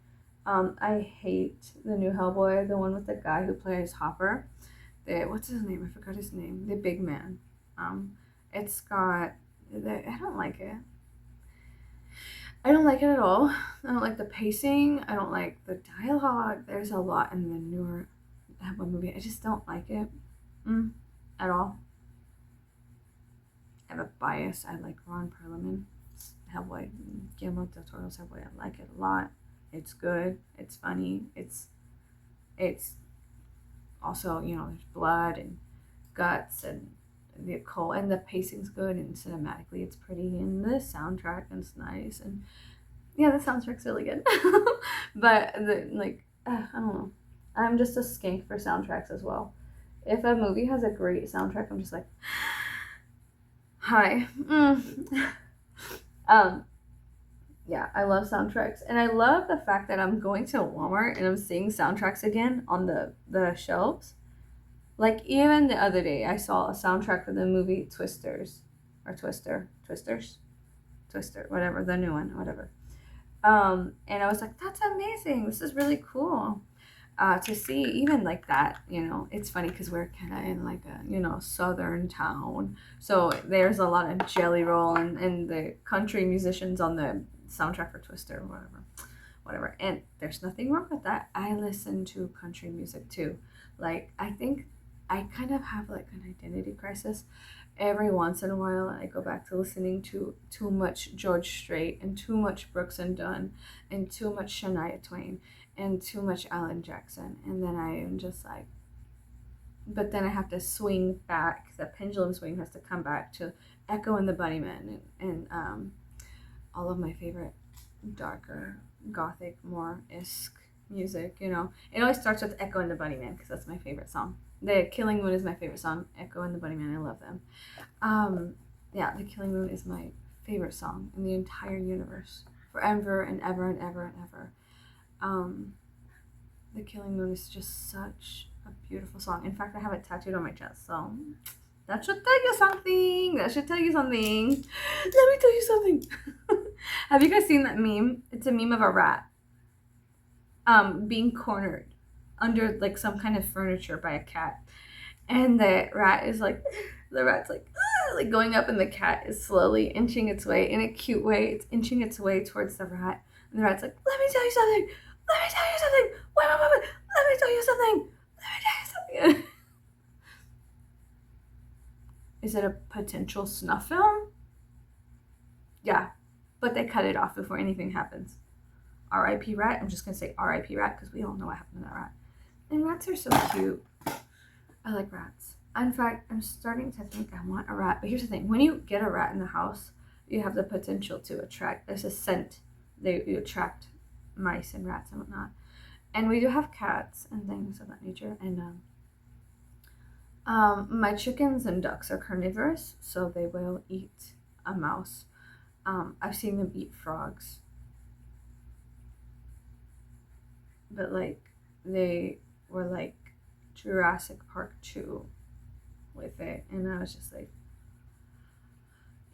I hate the new Hellboy, the one with the guy who plays Hopper. What's his name? I forgot his name. The big man. It's got. I don't like it. I don't like it at all. I don't like the pacing. I don't like the dialogue. There's a lot in the newer Hellboy movie. I just don't like it at all. I have a bias. I like Ron Perlman's Hellboy, Guillermo del Toro's Hellboy. I like it a lot. It's good. It's funny. It's also, there's blood and guts and the occult, and the pacing's good, and cinematically it's pretty, and the soundtrack is nice, and yeah, the soundtrack's really good. But I don't know. I'm just a skank for soundtracks as well. If a movie has a great soundtrack, I'm just like, hi. Yeah, I love soundtracks, and I love the fact that I'm going to Walmart and I'm seeing soundtracks again on the shelves. Like, even the other day, I saw a soundtrack for the movie Twisters, or Twister, whatever, the new one, whatever. And I was like, that's amazing. This is really cool. to see even like that, it's funny because we're kind of in like a, southern town. So there's a lot of Jelly Roll and the country musicians on the soundtrack for Twister or whatever. And there's nothing wrong with that. I listen to country music too. Like, I think I kind of have like an identity crisis. Every once in a while, I go back to listening to too much George Strait and too much Brooks and Dunn and too much Shania Twain and too much Alan Jackson. And then I am just like, but then I have to swing back. The pendulum swing has to come back to Echo and the Bunnymen and all of my favorite darker, gothic, more esque music. It always starts with Echo and the Bunnymen because that's my favorite song. The Killing Moon is my favorite song. Echo and the Bunnymen, I love them. Yeah, The Killing Moon is my favorite song in the entire universe, forever and ever and ever and ever. The Killing Moon is just such a beautiful song. In fact, I have it tattooed on my chest, so that should tell you something. Let me tell you something. Have you guys seen that meme? It's a meme of a rat being cornered under like some kind of furniture by a cat, and the rat's like going up, and the cat is slowly inching its way in a cute way. It's inching its way towards the rat, and the rat's like, let me tell you something. Let me tell you something. Wait. Let me tell you something. Let me tell you something. Is it a potential snuff film? Yeah, but they cut it off before anything happens. R.I.P. rat. I'm just gonna say R.I.P. rat because we all know what happened to that rat. And rats are so cute. I like rats. In fact, I'm starting to think I want a rat. But here's the thing: when you get a rat in the house, you have the potential to attract. There's a scent. You attract mice and rats and whatnot. And we do have cats and things of that nature. And my chickens and ducks are carnivorous, so they will eat a mouse. I've seen them eat frogs. But like they were like Jurassic Park 2 with it, and I was just like,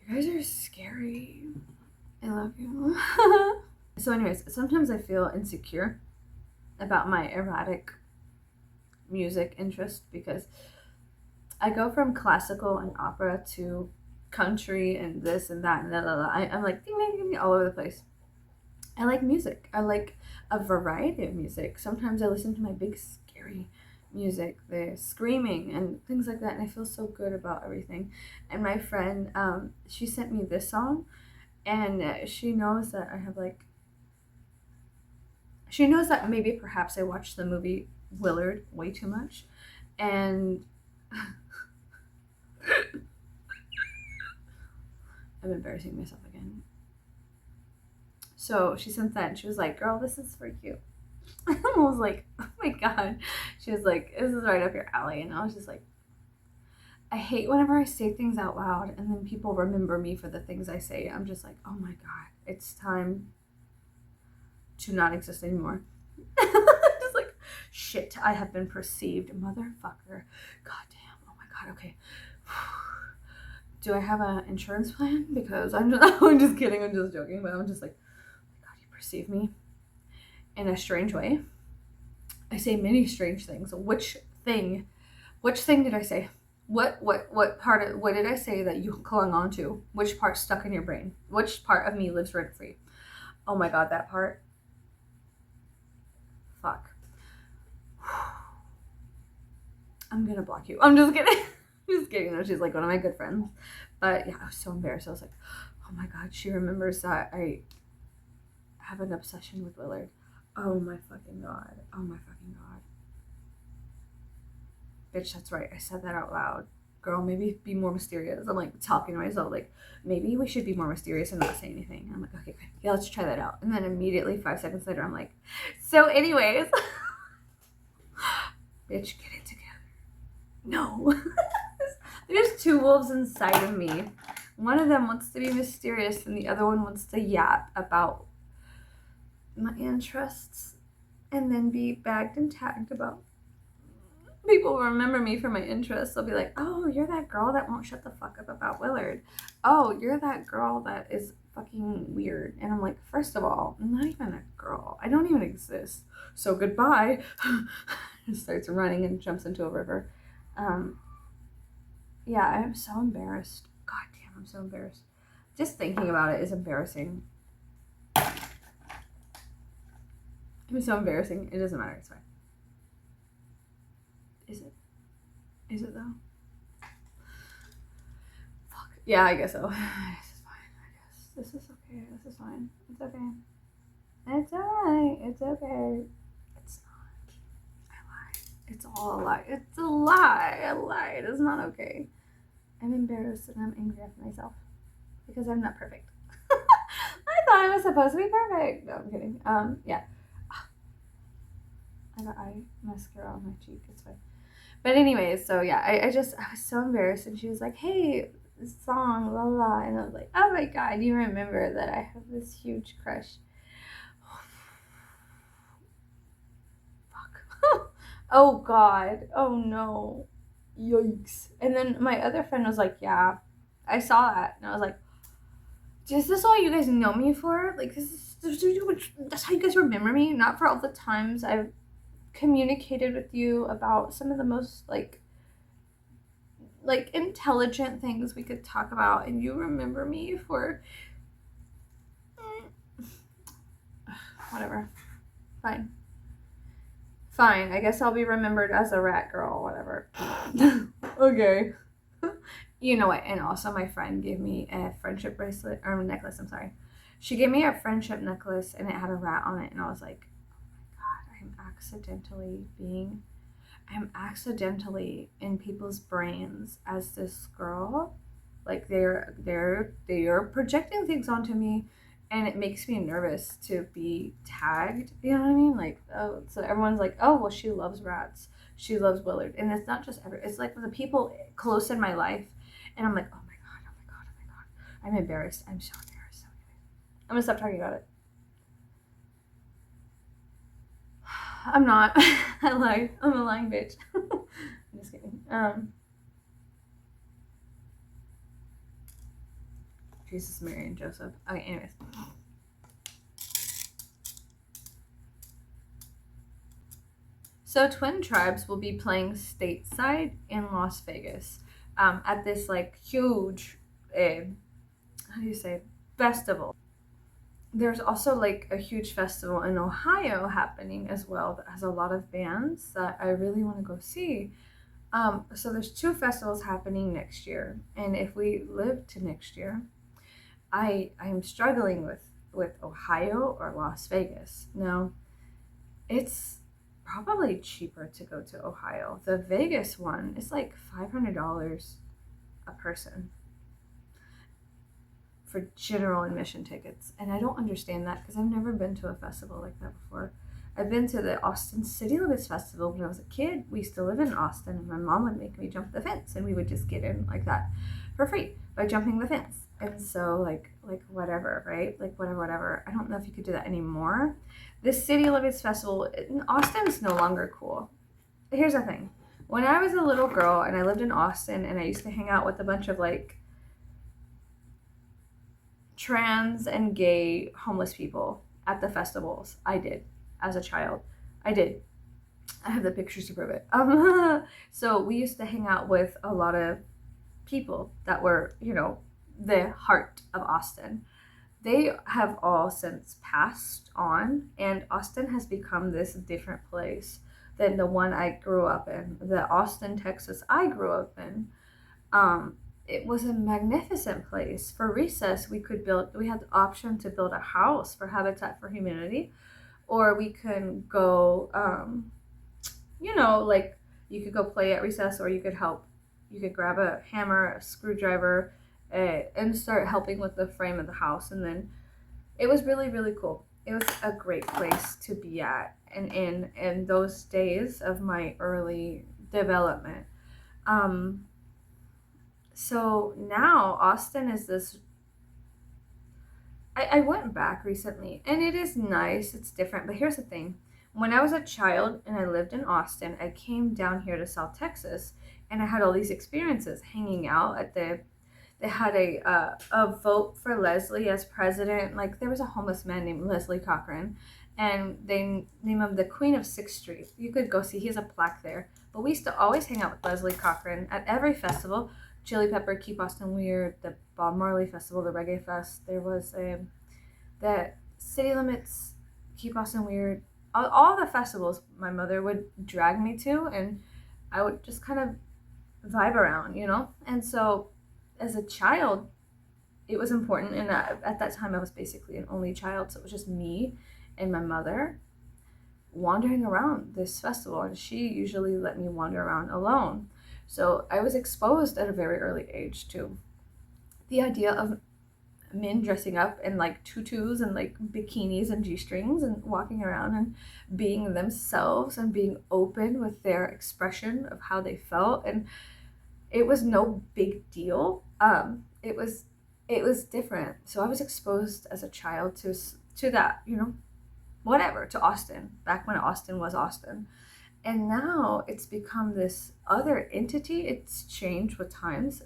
you guys are scary. I love you. So anyways, sometimes I feel insecure about my erratic music interest because I go from classical and opera to country and this and that and blah, blah, blah. I'm like ding, ding, ding, all over the place. I like music. I like a variety of music. Sometimes I listen to my big scary music, the screaming and things like that, and I feel so good about everything. And my friend, she sent me this song, and she knows that I have like, she knows that maybe perhaps I watched the movie Willard way too much, and I'm embarrassing myself again. So she sent that and she was like, girl, this is for you. I was like, oh my God. She was like, this is right up your alley. And I was just like, I hate whenever I say things out loud and then people remember me for the things I say. I'm just like, oh my God, it's time to not exist anymore. Just like, shit, I have been perceived. Motherfucker. God damn. Oh my God, okay. Do I have an insurance plan? Because I'm just kidding. I'm just joking. But I'm just like, God, you perceive me in a strange way. I say many strange things. Which thing did I say? What did I say that you clung on to? Which part stuck in your brain? Which part of me lives rent free? Oh my God, that part. Fuck. I'm gonna block you. I'm just kidding. Just kidding. She's like one of my good friends. But yeah, I was so embarrassed. I was like, oh my God, she remembers that I have an obsession with Willard. Oh my fucking God. Oh my fucking God. Bitch, that's right. I said that out loud. Girl, maybe be more mysterious. I'm like talking to myself, like, maybe we should be more mysterious and not say anything. And I'm like, okay, yeah, let's try that out. And then immediately 5 seconds later, I'm like, so anyways, bitch, get it together. No. There's 2 wolves inside of me. One of them wants to be mysterious and the other one wants to yap about my interests and then be bagged and tagged about People remember me for my interests. They'll be like, oh, you're that girl that won't shut the fuck up about Willard. Oh, you're that girl that is fucking weird. And I'm like, first of all, I'm not even a girl. I don't even exist. So goodbye. And starts running and jumps into a river. Yeah, I'm so embarrassed. God damn, I'm so embarrassed. Just thinking about it is embarrassing. It's so embarrassing. It doesn't matter. It's fine. Is it? Is it though? Fuck. Yeah, I guess so. This is fine. I guess this is okay. This is fine. It's okay. It's alright. It's okay. It's not. I lied. It's all a lie. It's a lie. I lied. It's not okay. I'm embarrassed and I'm angry at myself because I'm not perfect. I thought I was supposed to be perfect. No, I'm kidding. Yeah. I got eye mascara on my cheek. It's fine. But anyways, so yeah, I was so embarrassed, and she was like, "Hey, this song, la la," and I was like, "Oh my god, you remember that I have this huge crush?" Fuck. Oh god. Oh no. Yikes. And then my other friend was like, "Yeah, I saw that," and I was like, "Is this all you guys know me for? Like, that's how you guys remember me? Not for all the times I've communicated with you about some of the most like intelligent things we could talk about, and you remember me for whatever. Fine, I guess I'll be remembered as a rat girl, whatever. Okay. You know what? And also my friend gave me a friendship bracelet or necklace, I'm sorry. She gave me a friendship necklace and it had a rat on it, and I was like, oh my god, I'm accidentally in people's brains as this girl. Like they're projecting things onto me, and it makes me nervous to be tagged. You know what I mean? Like, oh, so everyone's like, oh, well, she loves rats. She loves Willard, and it's not just it's like the people close in my life, and I'm like, oh my god, oh my god, oh my god. I'm embarrassed. I'm so embarrassed. I'm gonna stop talking about it. I'm not. I lied. I'm a lying bitch. I'm just kidding. Jesus, Mary, and Joseph. Okay, anyways. So Twin Tribes will be playing stateside in Las Vegas at this like huge, how do you say, festival. There's also like a huge festival in Ohio happening as well that has a lot of bands that I really want to go see. So there's two festivals happening next year, and if we live to next year, I'm struggling with Ohio or Las Vegas. Now, it's probably cheaper to go to Ohio. The Vegas one is like $500 a person for general admission tickets, and I don't understand that because I've never been to a festival like that before. I've been to the Austin City Limits Festival when I was a kid. We used to live in Austin, and my mom would make me jump the fence, and we would just get in like that for free by jumping the fence. And so like whatever, right? Like whatever. I don't know if you could do that anymore. This City Limits Festival in Austin is no longer cool. Here's the thing. When I was a little girl and I lived in Austin and I used to hang out with a bunch of like trans and gay homeless people at the festivals, I did as a child. I did. I have the pictures to prove it. So we used to hang out with a lot of people that were, the heart of Austin. They have all since passed on, and Austin has become this different place than the one I grew up in. The Austin, Texas I grew up in. It was a magnificent place. For recess, we had the option to build a house for Habitat for Humanity, or we can go, like you could go play at recess, or you could help. You could grab a hammer, a screwdriver, and start helping with the frame of the house. And then it was really, really cool. It was a great place to be at, and in those days of my early development. So now Austin is this. I went back recently, and it is nice. It's different, but here's the thing: When I was a child and I lived in Austin, I came down here to South Texas, and I had all these experiences hanging out at they had a vote for Leslie as president. Like, there was a homeless man named Leslie Cochran, and they named him the Queen of Sixth Street. You could go see, he has a plaque there. But we used to always hang out with Leslie Cochran at every festival. Chili Pepper, Keep Austin Weird, the Bob Marley Festival, the Reggae Fest. There was the City Limits, Keep Austin Weird. All the festivals my mother would drag me to, and I would just kind of vibe around, you know? And so as a child, it was important. And at that time, I was basically an only child. So it was just me and my mother wandering around this festival. And she usually let me wander around alone. So I was exposed at a very early age to the idea of men dressing up in like tutus and like bikinis and g-strings and walking around and being themselves and being open with their expression of how they felt. And it was no big deal. It was different. So I was exposed as a child to that, you know, whatever, to Austin, back when Austin was Austin. And now it's become this other entity. It's changed with times.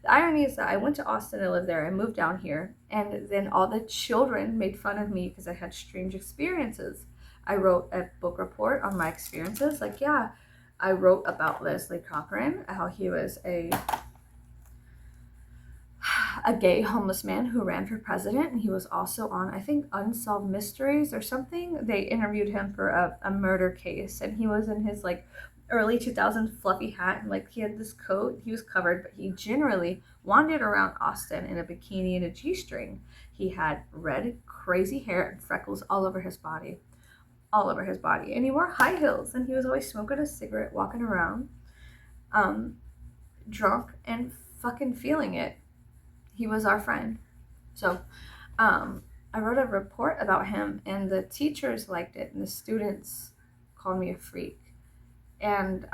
The irony is that I went to Austin, I lived there, I moved down here, and then all the children made fun of me because I had strange experiences. I wrote a book report on my experiences. Like, yeah, I wrote about Leslie Cochran, how he was a gay homeless man who ran for president, and he was also on, I think, Unsolved Mysteries or something. They interviewed him for a murder case, and he was in his like early 2000s fluffy hat, and like he had this coat. He was covered, but he generally wandered around Austin in a bikini and a g-string. He had red crazy hair and freckles all over his body, and he wore high heels, and he was always smoking a cigarette, walking around, drunk and fucking feeling it. He was our friend. So I wrote a report about him, and the teachers liked it, and the students called me a freak. And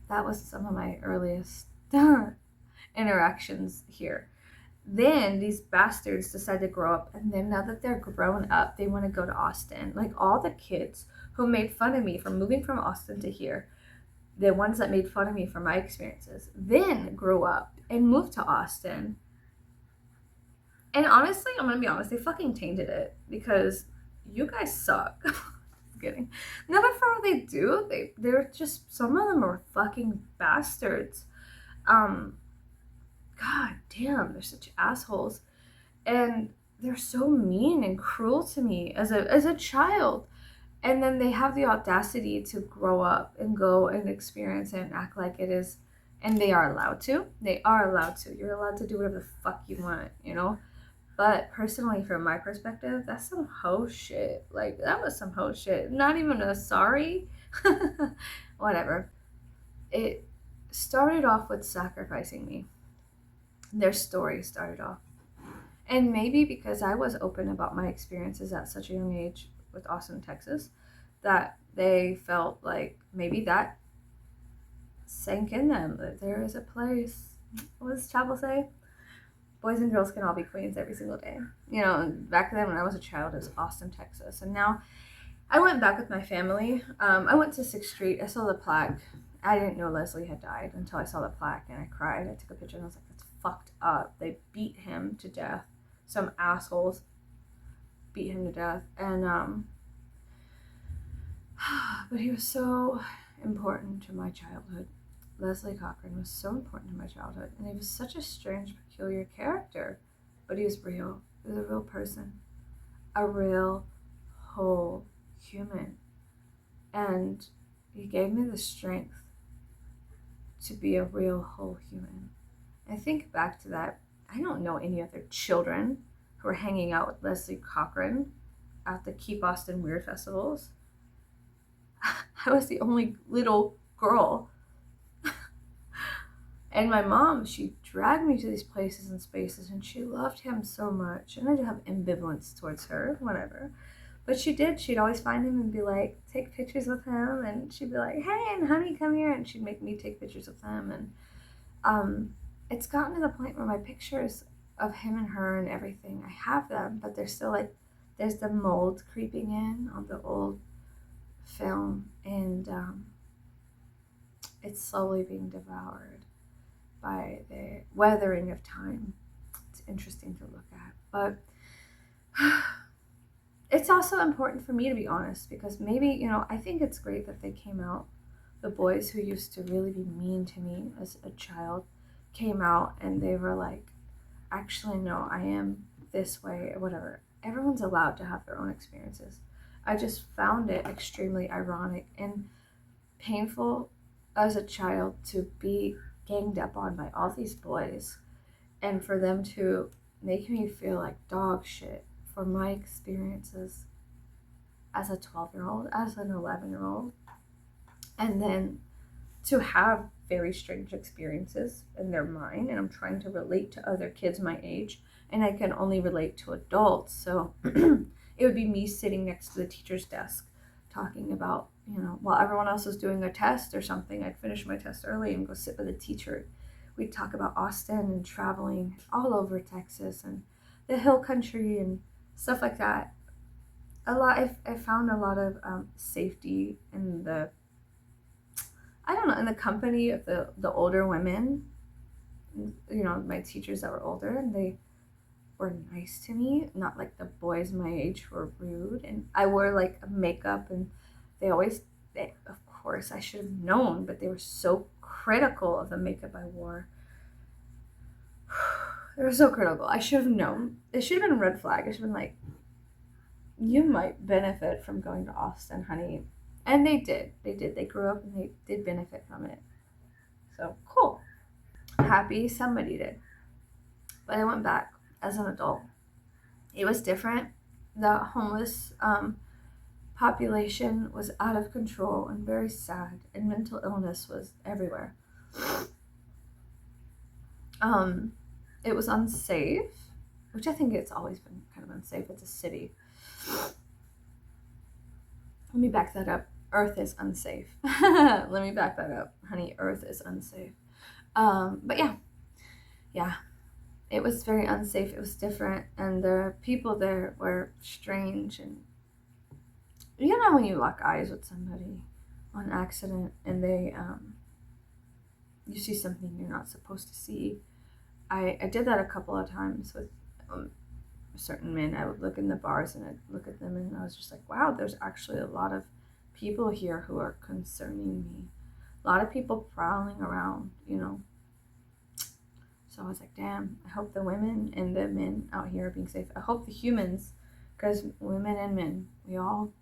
that was some of my earliest interactions here. Then these bastards decide to grow up, and then now that they're grown up, they want to go to Austin. Like, all the kids who made fun of me for moving from Austin to here, the ones that made fun of me for my experiences, then grew up and moved to Austin. And honestly, I'm gonna be honest, they fucking tainted it because you guys suck. Just kidding. No, but for what they do, they're just, some of them are fucking bastards. God damn, they're such assholes. And they're so mean and cruel to me as a child. And then they have the audacity to grow up and go and experience it and act like it is, and they are allowed to. They are allowed to. You're allowed to do whatever the fuck you want, you know? But personally, from my perspective, that's some hoe shit. Like, that was some hoe shit. Not even a sorry. Whatever. It started off with sacrificing me. Their story started off. And maybe because I was open about my experiences at such a young age with Austin, Texas, that they felt like maybe that sank in them, that there is a place. What does Chapel say? Boys and girls can all be queens every single day. You know, and back then when I was a child, it was Austin, Texas. And now I went back with my family. I went to 6th Street. I saw the plaque. I didn't know Leslie had died until I saw the plaque, and I cried. I took a picture and I was like, that's fucked up. They beat him to death. Some assholes beat him to death. And, but he was so important to my childhood. Leslie Cochran was so important to my childhood, and he was such a strange, peculiar character, but he was real. He was a real person, a real, whole human, and he gave me the strength to be a real, whole human. I think back to that. I don't know any other children who are hanging out with Leslie Cochran at the Keep Austin Weird festivals. I was the only little girl. And my mom, she dragged me to these places and spaces, and she loved him so much. And I did have ambivalence towards her, whatever. But she did. She'd always find him and be like, take pictures with him. And she'd be like, hey, and honey, come here. And she'd make me take pictures with him. And it's gotten to the point where my pictures of him and her and everything, I have them, but they're still like, there's the mold creeping in on the old film, and it's slowly being devoured by the weathering of time. It's interesting to look at, but it's also important for me to be honest, because maybe, I think it's great that they came out. The boys who used to really be mean to me as a child came out and they were like, actually, no, I am this way, or whatever. Everyone's allowed to have their own experiences. I just found it extremely ironic and painful as a child to be ganged up on by all these boys and for them to make me feel like dog shit for my experiences as a 12-year-old, as an 11-year-old, and then to have very strange experiences in their mind. And I'm trying to relate to other kids my age, and I can only relate to adults. So it would be me sitting next to the teacher's desk talking about, while everyone else is doing a test or something, I'd finish my test early and go sit with the teacher. We'd talk about Austin and traveling all over Texas and the hill country and stuff like that. I found a lot of safety in the, I don't know, in the company of the older women, my teachers that were older, and they were nice to me, not like the boys my age who were rude. And I wore like makeup, and of course I should have known, but they were so critical of the makeup I wore. They were so critical. I should have known. It should have been a red flag. I should have been like, you might benefit from going to Austin, honey. And they did. They did. They grew up and they did benefit from it. So cool. Happy somebody did. But I went back as an adult. It was different. The homeless population was out of control and very sad, and mental illness was everywhere. It was unsafe, which I think it's always been kind of unsafe. It's a city. Let me back that up. Earth is unsafe. Let me back that up, honey. Earth is unsafe. But yeah, it was very unsafe. It was different, and the people there were strange. And when you lock eyes with somebody on accident and they you see something you're not supposed to see. I did that a couple of times with certain men. I would look in the bars and I'd look at them, and I was just like, wow, there's actually a lot of people here who are concerning me. A lot of people prowling around, So I was like, damn, I hope the women and the men out here are being safe. I hope the humans, because women and men, we all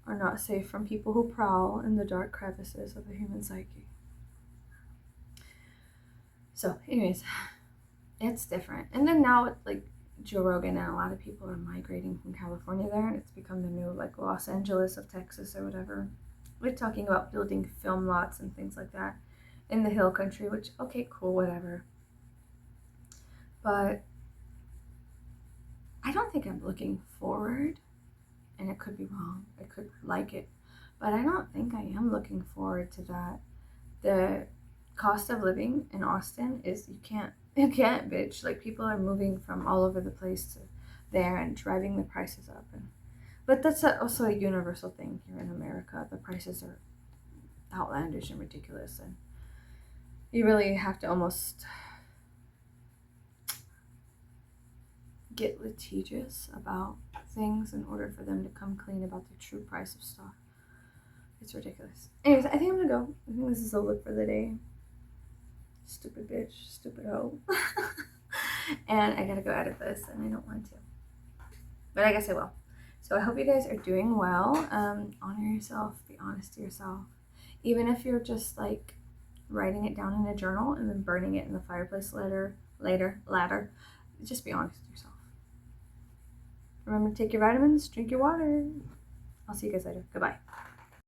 are not safe from people who prowl in the dark crevices of the human psyche. So, anyways, it's different. And then now, like, Joe Rogan and a lot of people are migrating from California there, and it's become the new, like, Los Angeles of Texas or whatever. We're talking about building film lots and things like that in the hill country, which, okay, cool, whatever. But I don't think I'm looking forward, and it could be wrong. I could like it, but I don't think I am looking forward to that. The cost of living in Austin is you can't, bitch. Like, people are moving from all over the place to there and driving the prices up. But that's also a universal thing here in America. The prices are outlandish and ridiculous, and you really have to almost get litigious about things in order for them to come clean about the true price of stuff. It's ridiculous. Anyways, I think I'm gonna go. I think this is a look for the day. Stupid bitch, stupid hoe. And I gotta go edit this, and I don't want to. But I guess I will. So I hope you guys are doing well. Honor yourself, be honest to yourself. Even if you're just like writing it down in a journal and then burning it in the fireplace later, just be honest with yourself. Remember to take your vitamins, drink your water. I'll see you guys later. Goodbye.